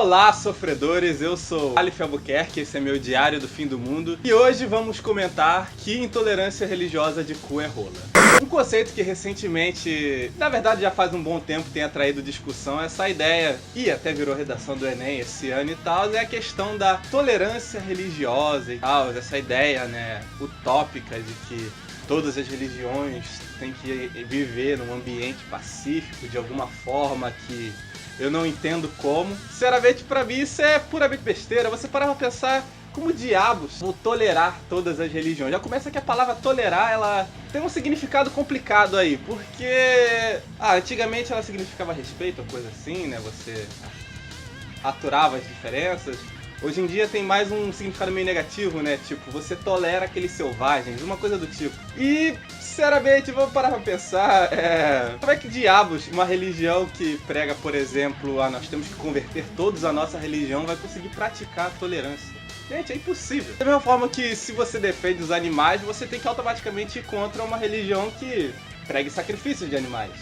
Olá, sofredores, eu sou Aleph Albuquerque, esse é meu diário do fim do mundo e hoje vamos comentar que intolerância religiosa de cu é rola. Um conceito que recentemente, na verdade já faz um bom tempo, tem atraído discussão, essa ideia, e até virou redação do Enem esse ano e tal, é a questão da tolerância religiosa e tal, essa ideia, né, utópica de que todas as religiões têm que viver num ambiente pacífico de alguma forma que eu não entendo como. Sinceramente, pra mim isso é puramente besteira. Você parar pra pensar como diabos vou tolerar todas as religiões. Já começa que a palavra tolerar, ela tem um significado complicado aí, porque antigamente ela significava respeito, ou coisa assim, né? Você aturava as diferenças. Hoje em dia tem mais um significado meio negativo, né? Tipo, você tolera aqueles selvagens, uma coisa do tipo. E, sinceramente, vamos parar pra pensar, como é que diabos uma religião que prega, por exemplo, nós temos que converter todos a nossa religião, vai conseguir praticar a tolerância? Gente, é impossível. Da mesma forma que se você defende os animais, você tem que automaticamente ir contra uma religião que pregue sacrifícios de animais.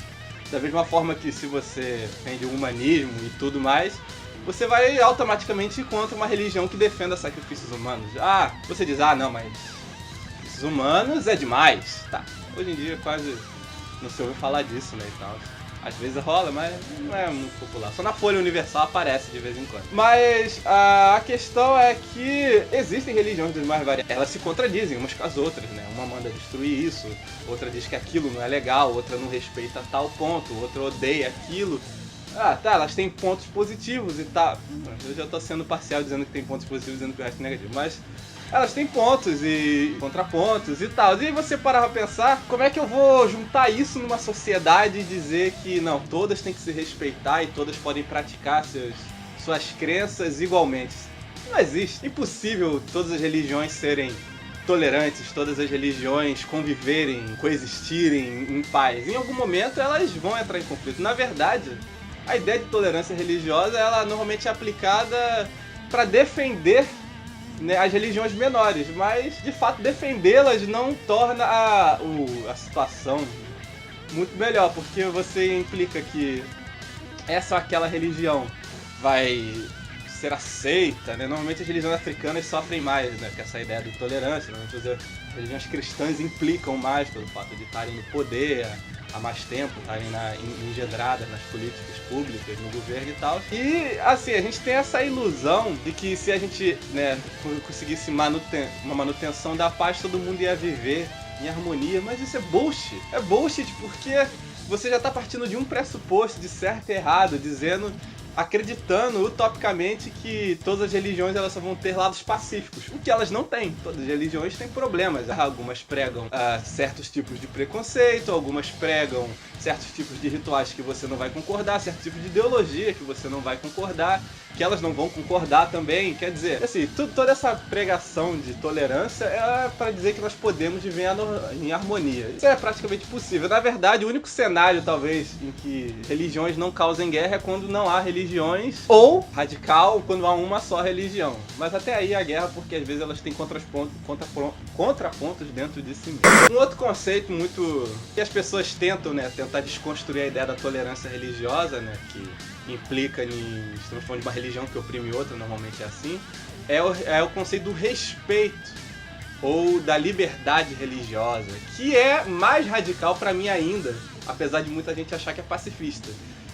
Da mesma forma que se você defende o humanismo e tudo mais, você vai automaticamente ir contra uma religião que defenda sacrifícios humanos. Você diz, não, mas sacrifícios humanos é demais. Tá, hoje em dia quase não se ouve falar disso, né, e tal. Às vezes rola, mas não é muito popular. Só na Folha Universal aparece de vez em quando. Mas a questão é que existem religiões das mais variadas. Elas se contradizem umas com as outras, né? Uma manda destruir isso, outra diz que aquilo não é legal, outra não respeita tal ponto, outra odeia aquilo. Elas têm pontos positivos e tal. Eu já tô sendo parcial dizendo que tem pontos positivos e dizendo que o resto é negativo, mas elas têm pontos e contrapontos e tal. E aí você parar pra pensar, como é que eu vou juntar isso numa sociedade e dizer que não, todas têm que se respeitar e todas podem praticar suas crenças igualmente? Não existe. É impossível todas as religiões serem tolerantes, todas as religiões conviverem, coexistirem em paz. Em algum momento elas vão entrar em conflito. Na verdade, a ideia de tolerância religiosa, ela normalmente é aplicada para defender, né, as religiões menores, mas de fato defendê-las não torna a situação muito melhor, porque você implica que essa ou aquela religião vai ser aceita, né? Normalmente as religiões africanas sofrem mais, né, com essa ideia de tolerância. Normalmente as religiões cristãs implicam mais pelo fato de estarem no poder há mais tempo, estarem engendradas nas políticas públicas, no governo e tal. E, assim, a gente tem essa ilusão de que se a gente, né, conseguisse uma manutenção da paz, todo mundo ia viver em harmonia, mas isso é bullshit. É bullshit porque você já está partindo de um pressuposto de certo e errado, acreditando utopicamente que todas as religiões elas só vão ter lados pacíficos, o que elas não têm. Todas as religiões têm problemas. Algumas pregam certos tipos de preconceito, algumas pregam certos tipos de rituais que você não vai concordar, certos tipos de ideologia que você não vai concordar, que elas não vão concordar também. Quer dizer, assim, toda essa pregação de tolerância é para dizer que nós podemos viver em harmonia. Isso é praticamente possível. Na verdade, o único cenário, talvez, em que religiões não causem guerra é quando não há religiões, ou radical, quando há uma só religião. Mas até aí a guerra, porque às vezes elas têm contrapontos dentro de si mesmo. Um outro conceito muito que as pessoas tentam desconstruir a ideia da tolerância religiosa, né, que implica estamos falando de uma religião que oprime outra, normalmente é assim, é o conceito do respeito ou da liberdade religiosa, que é mais radical pra mim ainda, apesar de muita gente achar que é pacifista.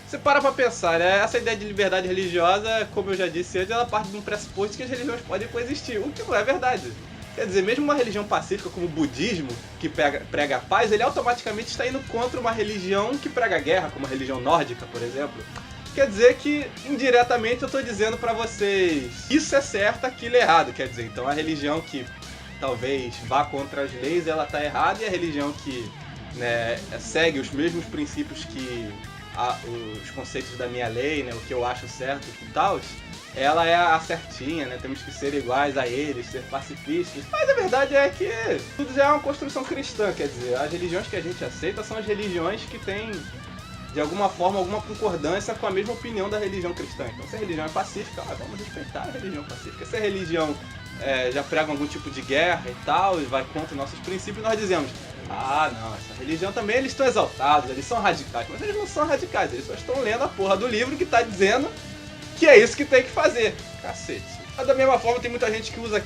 Você para pra pensar, né? Essa ideia de liberdade religiosa, como eu já disse antes, ela parte de um pressuposto que as religiões podem coexistir, o que não é verdade. Quer dizer, mesmo uma religião pacífica como o budismo, que prega a paz, ele automaticamente está indo contra uma religião que prega a guerra, como a religião nórdica, por exemplo. Quer dizer que, indiretamente, eu estou dizendo para vocês, isso é certo, aquilo é errado. Quer dizer, então a religião que talvez vá contra as leis, ela está errada, e a religião que, né, segue os mesmos princípios que os conceitos da minha lei, né, o que eu acho certo e tal, ela é a certinha, né? Temos que ser iguais a eles, ser pacifistas. Mas a verdade é que tudo já é uma construção cristã, quer dizer, as religiões que a gente aceita são as religiões que têm, de alguma forma, alguma concordância com a mesma opinião da religião cristã. Então, se a religião é pacífica, vamos respeitar a religião pacífica. Se a religião já prega algum tipo de guerra e tal, e vai contra nossos princípios, nós dizemos, não, essa religião também, eles estão exaltados, eles são radicais. Mas eles não são radicais, eles só estão lendo a porra do livro que está dizendo que é isso que tem que fazer. Cacete. Mas da mesma forma tem muita gente que usa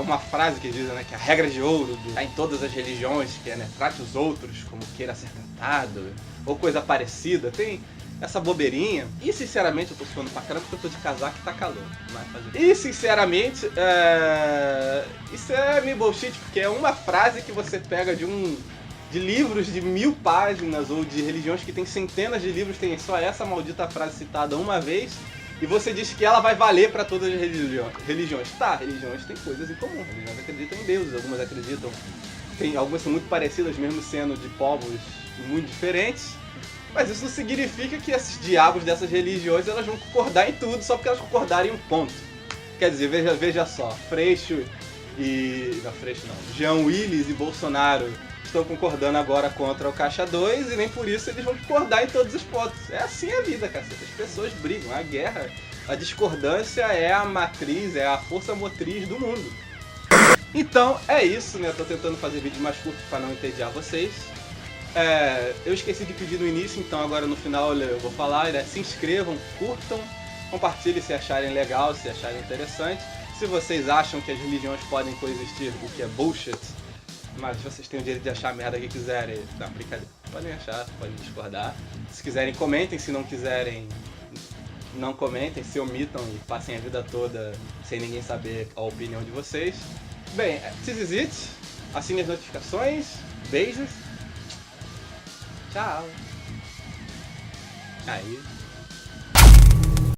uma frase que diz, né, que a regra de ouro tá em todas as religiões, que é, né, trate os outros como queira ser tratado, ou coisa parecida. Tem essa bobeirinha. E sinceramente, eu tô suando pra caramba porque eu tô de casaco e tá calor. E sinceramente, isso é meio bullshit, porque é uma frase que você pega de livros de 1000 páginas, ou de religiões que tem centenas de livros, tem só essa maldita frase citada uma vez, e você diz que ela vai valer pra todas as religiões. Tá, religiões têm coisas em comum, religiões acreditam em deuses, algumas acreditam, algumas são muito parecidas, mesmo sendo de povos muito diferentes, mas isso não significa que esses diabos dessas religiões elas vão concordar em tudo só porque elas concordarem em um ponto. Quer dizer, veja só, Freixo e... não, Freixo não, Jean Willis e Bolsonaro estão concordando agora contra o Caixa 2 e nem por isso eles vão concordar em todos os pontos. É assim a vida, caceta. As pessoas brigam. A guerra, a discordância é a matriz, é a força motriz do mundo. Então, é isso, né? Tô tentando fazer vídeos mais curtos para não entediar vocês. Eu esqueci de pedir no início, então agora no final eu vou falar, né? Se inscrevam, curtam, compartilhem se acharem legal, se acharem interessante. Se vocês acham que as religiões podem coexistir, o que é bullshit, mas vocês têm o direito de achar a merda que quiserem. Não, brincadeira. Podem achar, podem discordar. Se quiserem, comentem. Se não quiserem, não comentem. Se omitam e passem a vida toda sem ninguém saber a opinião de vocês. Bem, this is it. Assine as notificações. Beijos. Tchau. Aí.